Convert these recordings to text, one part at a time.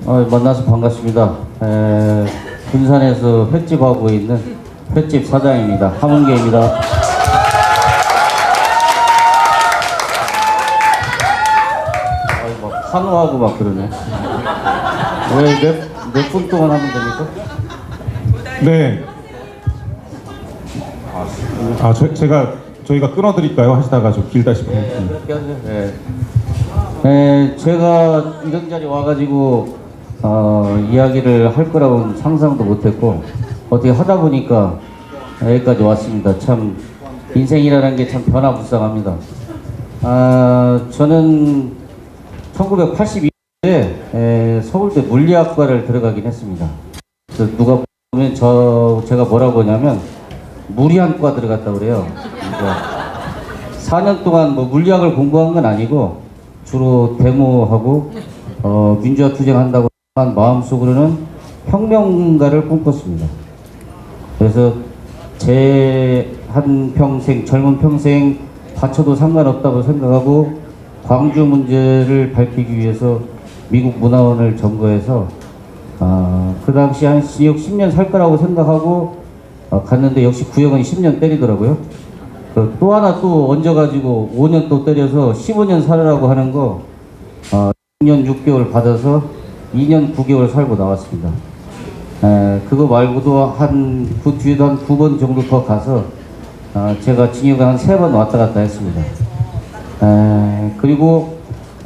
만나서 반갑습니다. 군산에서 횟집 하고 있는 횟집 사장입니다. 함은계입니다. 막 환호하고 막 그러네. 왜 몇 분 동안 하면 됩니까? 네. 저희가 끊어드릴까요? 하시다가 좀 길다 싶어요. 제가 이런 자리 와가지고 이야기를 할 거라고는 상상도 못했고 어떻게 하다 보니까 여기까지 왔습니다. 참 인생이라는 게 참 변화무쌍합니다. 저는 1982년에 서울대 물리학과를 들어가긴 했습니다. 그래서 누가 보면 제가 뭐라고 하냐면 무리한과 들어갔다고 그래요. 그러니까 4년 동안 뭐 물리학을 공부한 건 아니고 주로 데모하고 민주화 투쟁한다고 한 마음속으로는 혁명가를 꿈꿨습니다. 그래서 제 한평생 젊은 평생 바쳐도 상관없다고 생각하고 광주 문제를 밝히기 위해서 미국 문화원을 점거해서 그 당시 한 징역 10년 살 거라고 생각하고 갔는데 역시 구형은 10년 때리더라고요. 또 하나 또 얹어가지고 5년 또 때려서 15년 살으라고 하는 거 6년 6개월 받아서 2년 9개월 살고 나왔습니다. 그거 말고도 그 뒤에도 한 2번 정도 더 가서 제가 징역에 한 3번 왔다 갔다 했습니다. 그리고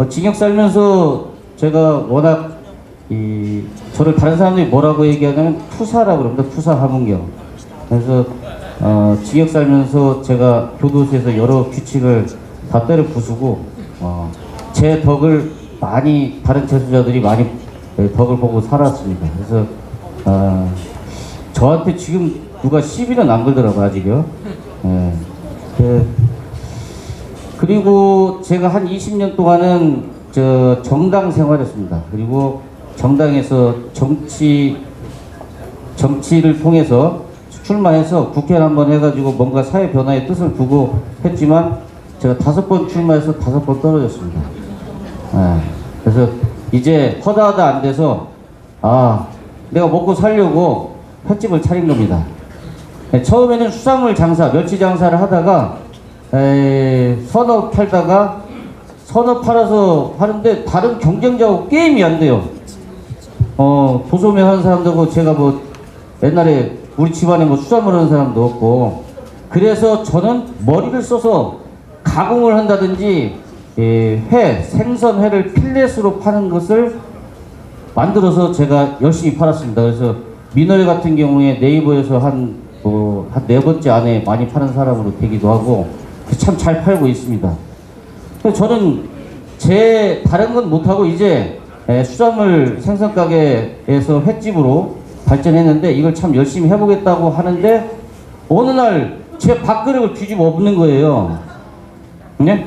징역 살면서 제가 워낙 저를 다른 사람들이 뭐라고 얘기하냐면 투사라고 그럽니다. 투사 함은경. 그래서 징역 살면서 제가 교도소에서 여러 규칙을 다 때려 부수고 제 덕을 많이 다른 재수자들이 많이 덕을 보고 살았습니다. 그래서 저한테 지금 누가 시비는 안 걸더라고요. 아직요. 그리고 제가 한 20년 동안은 정당 생활했습니다. 그리고 정당에서 정치를 통해서 출마해서 국회를 한번 해가지고 뭔가 사회 변화의 뜻을 두고 했지만 제가 5번 출마해서 5번 떨어졌습니다. 그래서 이제 허다하다 안 돼서 내가 먹고 살려고 횟집을 차린 겁니다. 처음에는 수산물 장사, 멸치 장사를 하다가 선어 팔다가 선어 팔아서 하는데 다른 경쟁자하고 게임이 안 돼요. 도소매 하는 사람들하고 제가 뭐 옛날에 우리 집안에 뭐 수산물 하는 사람도 없고 그래서 저는 머리를 써서 가공을 한다든지 생선회를 필렛으로 파는 것을 만들어서 제가 열심히 팔았습니다. 그래서 민어회 같은 경우에 네이버에서 한 4번째 안에 많이 파는 사람으로 되기도 하고 참 잘 팔고 있습니다. 그래서 저는 다른 건 못하고 이제 수산물 생선 가게에서 횟집으로 발전했는데 이걸 참 열심히 해보겠다고 하는데 어느 날 제 밥그릇을 뒤집어 엎는 거예요. 네?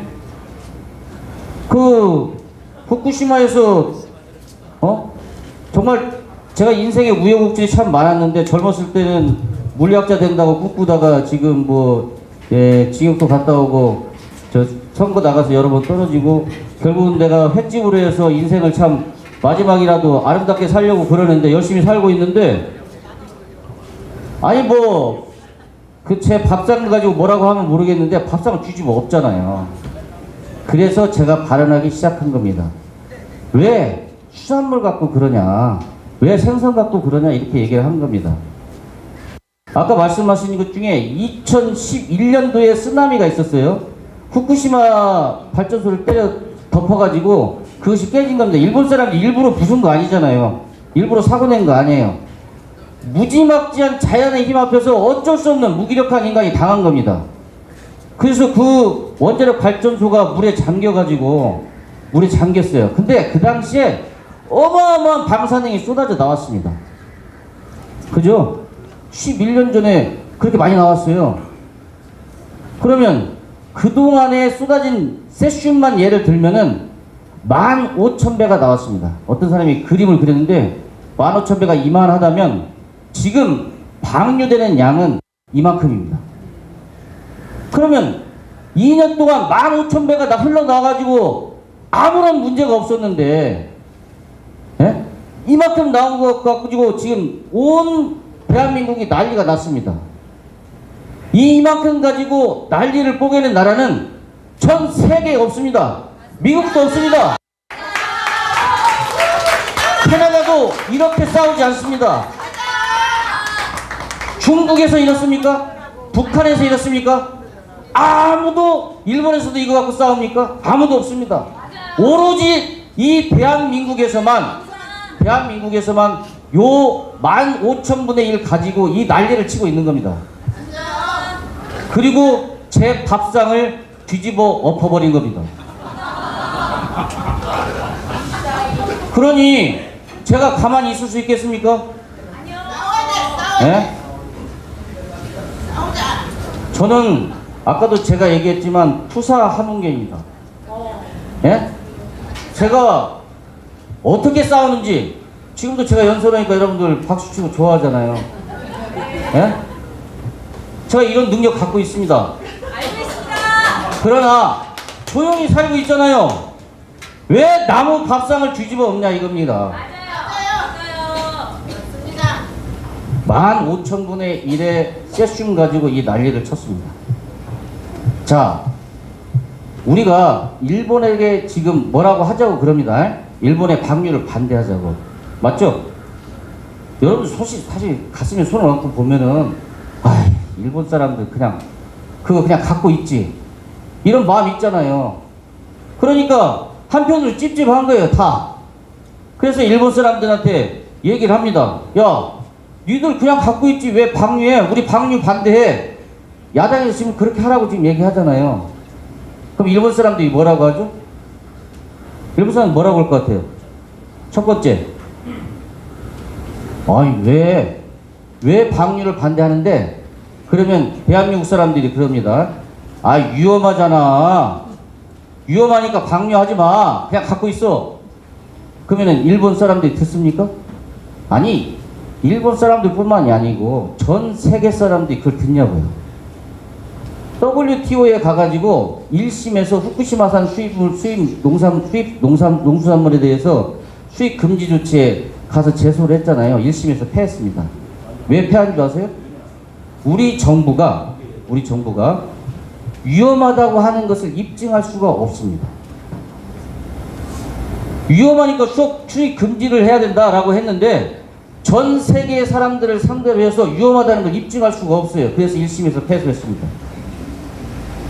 후쿠시마에서 정말 제가 인생에 우여곡절이 참 많았는데 젊었을 때는 물리학자 된다고 꿈꾸다가 지금 징역도 갔다 오고 선거 나가서 여러 번 떨어지고 결국은 내가 횟집으로 해서 인생을 참 마지막이라도 아름답게 살려고 그러는데 열심히 살고 있는데 아니 제 밥상 가지고 뭐라고 하면 모르겠는데 밥상을 뒤집어 엎잖아요. 그래서 제가 발언하기 시작한 겁니다. 왜 수산물 갖고 그러냐, 왜 생선 갖고 그러냐 이렇게 얘기를 한 겁니다. 아까 말씀하신 것 중에 2011년도에 쓰나미가 있었어요. 후쿠시마 발전소를 때려 덮어가지고 그것이 깨진 겁니다. 일본 사람들이 일부러 부순 거 아니잖아요. 일부러 사고 낸 거 아니에요. 무지막지한 자연의 힘 앞에서 어쩔 수 없는 무기력한 인간이 당한 겁니다. 그래서 그 원자력 발전소가 물에 잠겨가지고 물에 잠겼어요. 근데 그 당시에 어마어마한 방사능이 쏟아져 나왔습니다. 그죠? 11년 전에 그렇게 많이 나왔어요. 그러면 그동안에 쏟아진 세슘만 예를 들면은 15,000배가 나왔습니다. 어떤 사람이 그림을 그렸는데 15,000배가 이만하다면 지금 방류되는 양은 이만큼입니다. 그러면 2년 동안 15,000배가 다 흘러나와가지고 아무런 문제가 없었는데 이만큼 나온 것 가지고 지금 온 대한민국이 난리가 났습니다. 이만큼 가지고 난리를 뽀개는 나라는 전 세계에 없습니다. 미국도 없습니다. 캐나다도 이렇게 싸우지 않습니다. 중국에서 이렇습니까? 북한에서 이렇습니까? 아무도, 일본에서도 이거 갖고 싸웁니까? 아무도 없습니다. 오로지 이 대한민국에서만 요 15,000분의 1 가지고 이 난리를 치고 있는 겁니다. 그리고 제 밥상을 뒤집어 엎어버린 겁니다. 그러니 제가 가만히 있을 수 있겠습니까? 예? 저는 아까도 제가 얘기했지만 투사 한웅경입니다. 예? 제가 어떻게 싸우는지 지금도 제가 연설하니까 여러분들 박수치고 좋아하잖아요. 예? 제가 이런 능력 갖고 있습니다. 그러나 조용히 살고 있잖아요. 왜 나무 밥상을 뒤집어 엎냐 이겁니다. 맞아요. 15,000분의 1의 세슘 가지고 이 난리를 쳤습니다. 자, 우리가 일본에게 지금 뭐라고 하자고 그럽니다. 일본의 방류를 반대하자고. 맞죠? 여러분 사실 가슴에 손을 얹고 보면은 일본 사람들 그냥 그거 그냥 갖고 있지 이런 마음 있잖아요. 그러니까 한편으로 찝찝한 거예요 다. 그래서 일본 사람들한테 얘기를 합니다. 야, 니들 그냥 갖고 있지 왜 방류해? 우리 방류 반대해. 야당에서 지금 그렇게 하라고 지금 얘기하잖아요. 그럼 일본 사람들이 뭐라고 하죠? 일본 사람은 뭐라고 할 것 같아요? 첫 번째, 아니 왜 방류를 반대하는데? 그러면 대한민국 사람들이 그럽니다. 아, 위험하잖아. 위험하니까 방류하지 마. 그냥 갖고 있어. 그러면은 일본 사람들이 듣습니까? 아니, 일본 사람들뿐만이 아니고 전 세계 사람들이 그걸 듣냐고요. WTO에 가가지고 1심에서 후쿠시마산 농수산물에 대해서 수입 금지 조치에 가서 제소를 했잖아요. 1심에서 패했습니다. 왜 패한 줄 아세요? 우리 정부가 위험하다고 하는 것을 입증할 수가 없습니다. 위험하니까 수입 금지를 해야 된다라고 했는데 전 세계의 사람들을 상대로 해서 위험하다는 걸 입증할 수가 없어요. 그래서 1심에서 패소했습니다.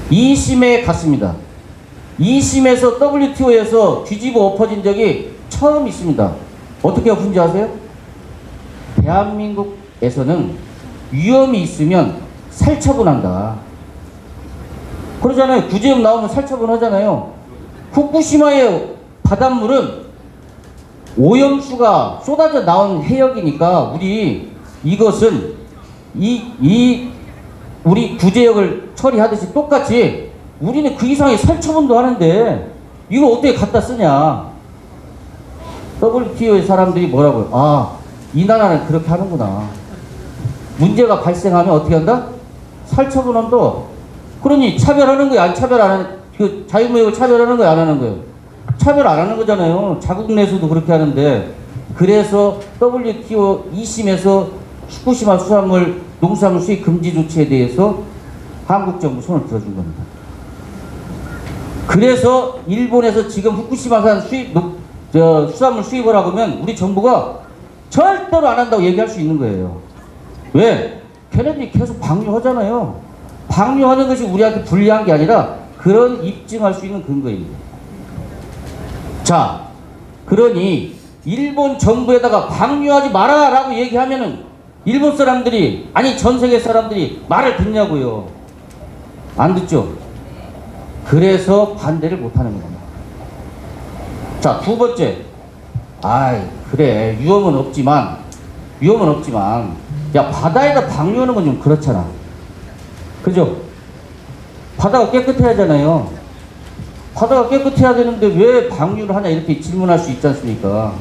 2심에 갔습니다. 2심에서 WTO에서 뒤집어 엎어진 적이 처음 있습니다. 어떻게 엎은지 아세요? 대한민국에서는 위험이 있으면 살처분한다. 그러잖아요. 구제역 나오면 살처분 하잖아요. 후쿠시마의 바닷물은 오염수가 쏟아져 나온 해역이니까 이것은 우리 구제역을 처리하듯이 똑같이 우리는 그 이상의 살처분도 하는데 이걸 어떻게 갖다 쓰냐. WTO의 사람들이 뭐라고요? 아, 이 나라는 그렇게 하는구나. 문제가 발생하면 어떻게 한다? 살처분한다. 그러니 차별하는 거야, 안 차별 안 하는, 그 자유무역을 차별하는 거야, 안 하는 거예요? 차별 안 하는 거잖아요. 자국 내에서도 그렇게 하는데. 그래서 WTO 2심에서 후쿠시마 농수산물 수입 금지 조치에 대해서 한국 정부 손을 들어준 겁니다. 그래서 일본에서 지금 후쿠시마산 수산물 수입을 하고 면 우리 정부가 절대로 안 한다고 얘기할 수 있는 거예요. 왜? 걔네들이 계속 방류하잖아요. 방류하는 것이 우리한테 불리한 게 아니라 그런 입증할 수 있는 근거입니다. 자, 그러니 일본 정부에다가 방류하지 마라 라고 얘기하면은 일본 사람들이, 아니 전 세계 사람들이 말을 듣냐고요. 안 듣죠? 그래서 반대를 못하는 겁니다. 자, 두 번째, 그래 위험은 없지만 야, 바다에다 방류하는 건 좀 그렇잖아. 그죠? 바다가 깨끗해야 하잖아요. 바다가 깨끗해야 되는데 왜 방류를 하냐 이렇게 질문할 수 있지 않습니까?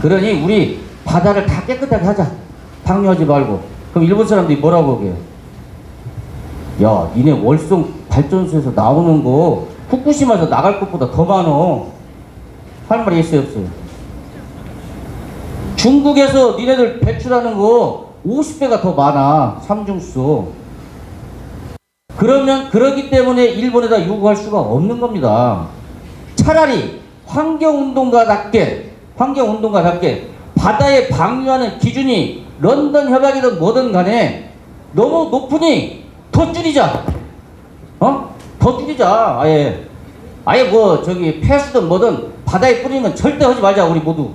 그러니 우리 바다를 다 깨끗하게 하자. 방류하지 말고. 그럼 일본 사람들이 뭐라고 하게요? 야, 니네 월성 발전소에서 나오는 거 후쿠시마에서 나갈 것보다 더 많어. 할 말이 있어요, 없어요? 중국에서 니네들 배출하는 거 50배가 더 많아. 삼중수소. 그러기 때문에 일본에다 요구할 수가 없는 겁니다. 차라리 환경운동가답게 바다에 방류하는 기준이 런던 협약이든 뭐든 간에 너무 높으니 더 줄이자. 더 줄이자. 아예 뭐 저기 폐수든 뭐든 바다에 뿌리는 건 절대 하지 말자. 우리 모두.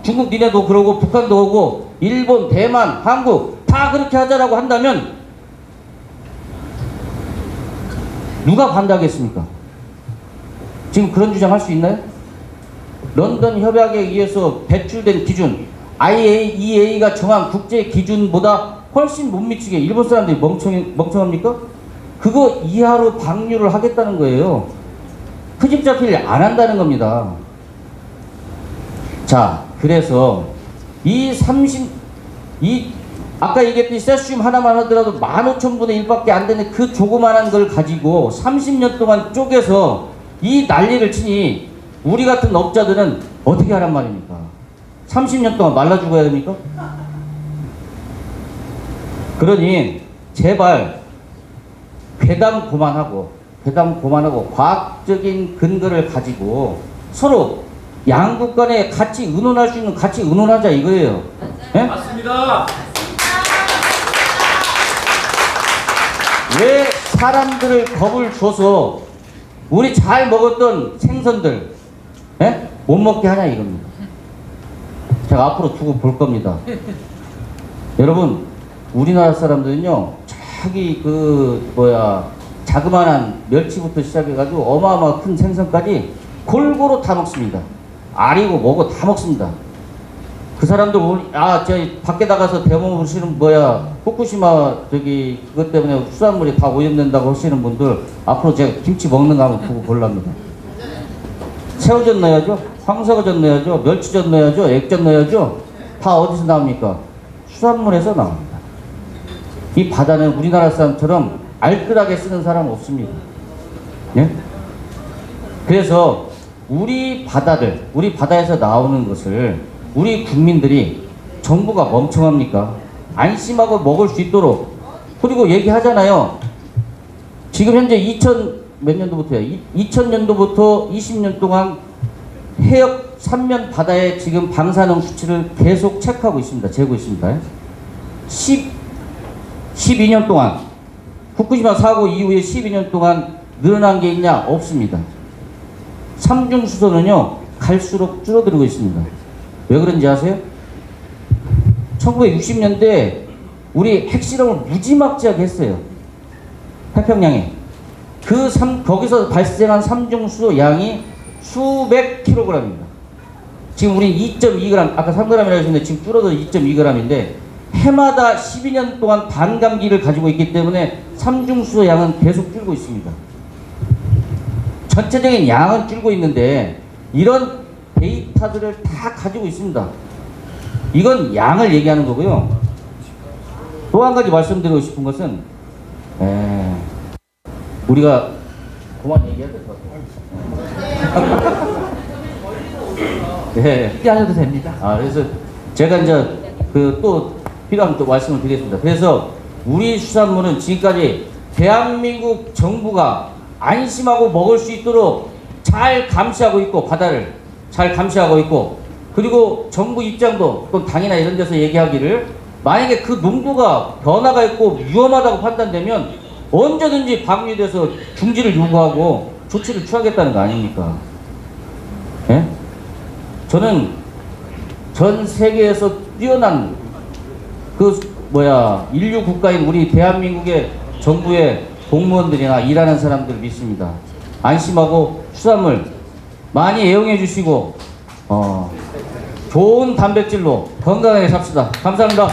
중국 니네도 그러고 북한도 오고 일본, 대만, 한국 다 그렇게 하자라고 한다면 누가 반대하겠습니까? 지금 그런 주장 할 수 있나요? 런던 협약에 의해서 배출된 기준 IAEA가 정한 국제 기준보다 훨씬 못 미치게 일본 사람들이 멍청합니까? 그거 이하로 방류를 하겠다는 거예요. 트집 잡힐 안 한다는 겁니다. 자, 그래서 아까 얘기했듯이 세슘 하나만 하더라도 15,000분의 1밖에 안 되는 그 조그만한 걸 가지고 30년 동안 쪼개서 이 난리를 치니 우리 같은 업자들은 어떻게 하란 말입니까? 30년 동안 말라 죽어야 됩니까? 그러니 제발 괴담 그만하고 과학적인 근거를 가지고 서로 양국 간에 같이 의논할 수 있는 같이 의논하자 이거예요. 네? 맞습니다. 왜 사람들을 겁을 줘서 우리 잘 먹었던 생선들 못 먹게 하냐 이겁니다. 제가 앞으로 두고 볼 겁니다. 여러분 우리나라 사람들은요 저기 자그마한 멸치부터 시작해가지고 어마어마 큰 생선까지 골고루 다 먹습니다. 알이고 뭐고 다 먹습니다. 그 사람들 저희 밖에 나가서 대모험 하시는 후쿠시마 그것 때문에 수산물이 다 오염된다고 하시는 분들 앞으로 제가 김치 먹는 거 한번 보고 볼랍니다. 새우젓 넣어야죠, 황사과젓 넣어야죠, 멸치젓 넣어야죠, 액젓 넣어야죠. 다 어디서 나옵니까? 수산물에서 나옵니다. 이 바다는 우리나라 사람처럼 알뜰하게 쓰는 사람은 없습니다. 예? 그래서 우리 바다에서 나오는 것을 우리 국민들이 정부가 멍청합니까? 안심하고 먹을 수 있도록 그리고 얘기하잖아요. 지금 현재 2000년도부터 20년 동안 해역 3면 바다에 지금 방사능 수치를 계속 체크하고 있습니다. 재고 있습니다. 12년 동안 후쿠시마 사고 이후에 12년 동안 늘어난 게 있냐? 없습니다. 삼중수소는요 갈수록 줄어들고 있습니다. 왜 그런지 아세요? 1960년대 우리 핵실험을 무지막지하게 했어요. 태평양에. 거기서 발생한 삼중수소 양이 수백 킬로그램입니다. 지금 우리 2.2g, 아까 3g이라고 했는데 지금 줄어들어 2.2g인데 해마다 12년 동안 반감기를 가지고 있기 때문에 삼중수소 양은 계속 줄고 있습니다. 전체적인 양은 줄고 있는데 이런 데이터들을 다 가지고 있습니다. 이건 양을 얘기하는 거고요. 또 한 가지 말씀드리고 싶은 것은 우리가 그만 얘기해야 될 것 같아요. 네. 얘기하셔도 됩니다. 그래서 제가 이제 또 필요하면 또 말씀을 드리겠습니다. 그래서 우리 수산물은 지금까지 대한민국 정부가 안심하고 먹을 수 있도록 잘 감시하고 있고 바다를 잘 감시하고 있고 그리고 정부 입장도 또 당이나 이런 데서 얘기하기를 만약에 그 농도가 변화가 있고 위험하다고 판단되면 언제든지 방류돼서 중지를 요구하고 조치를 취하겠다는 거 아닙니까? 예? 저는 전 세계에서 뛰어난 인류 국가인 우리 대한민국의 정부의 공무원들이나 일하는 사람들을 믿습니다. 안심하고 수산물 많이 애용해 주시고 좋은 단백질로 건강하게 삽시다. 감사합니다.